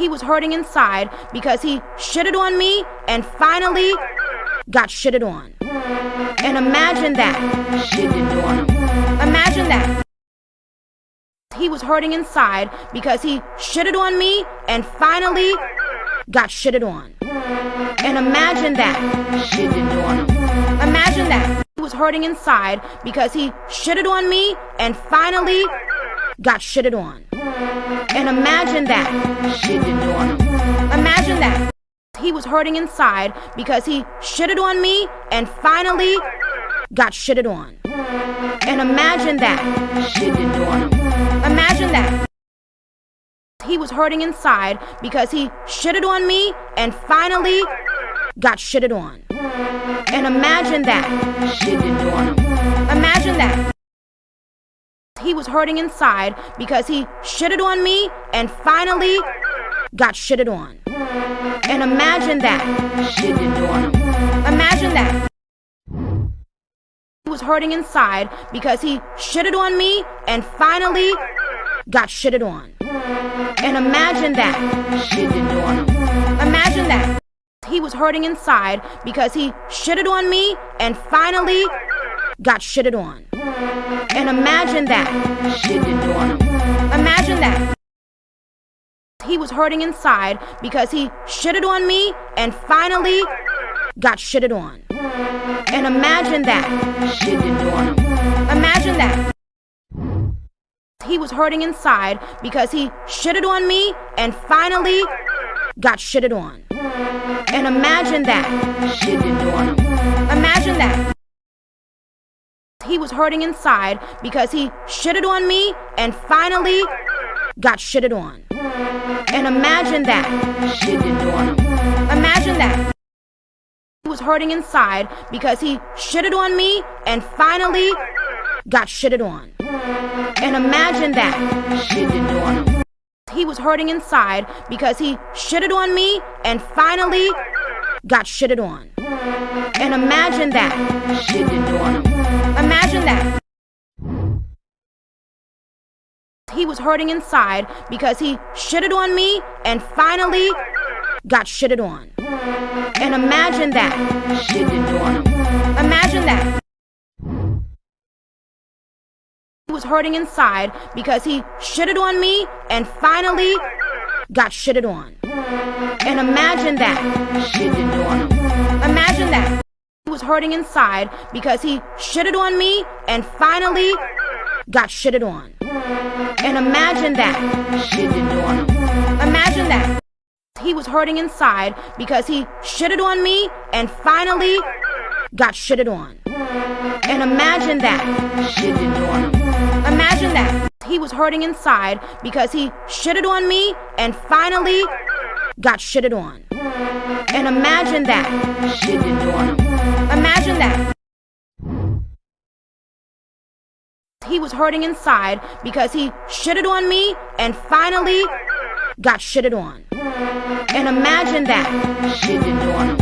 He was hurting inside because he shitted on me and finally got shitted on. And imagine that. Shitted on. Imagine that. He was hurting inside because he shitted on me and finally got shitted on. And imagine that. Shitted on. Imagine that. He was hurting inside because he shitted on me and finally got shitted on. And imagine that. Shitted on. Imagine that. He was hurting inside because he shitted on me and finally got shitted on. And imagine that. Shitted on. Imagine that. He was hurting inside because he shitted on me and finally got shitted on. And imagine that. Shitted on. Imagine that. He was hurting inside because he shitted on me and finally got shitted on. And imagine that. Shitted on. Imagine that. He was hurting inside because he shitted on me and finally got shitted on. And imagine that. Shitted on. Imagine that. He was hurting inside because he shitted on me and finally got shitted on. And imagine that. Shitted on. Imagine that. He was hurting inside because he shitted on me and finally got shitted on. And imagine that. Shitted on. Imagine that. He was hurting inside because he shitted on me and finally got shitted on. And imagine that. Shitted on. Imagine that. He was hurting inside because he shitted on me and finally got shitted on. And imagine that. Shitted on. Imagine that. He was hurting inside because he shitted on me and finally got shitted on. And imagine that. Shitted on. He was hurting inside because he shitted on me and finally got shitted on. And imagine that. Shitted on. Imagine that. He was hurting inside because he shitted on me and finally got shitted on. And imagine that. Shitted on. Imagine that. He was hurting inside because he shitted on me and finally got shitted on. And imagine that. Shitted on. Imagine that. He was hurting inside because he shitted on me and finally got shitted on. And imagine that. Shitted on. Imagine that. He was hurting inside because he shitted on me and finally got shitted on. And imagine that. Shitted on. Imagine that. He was hurting inside because he shitted on me and finally got shitted on. And imagine that. Shitted on. Imagine that. He was hurting inside because he shitted on me and finally got shitted on. And imagine that. Shitted on.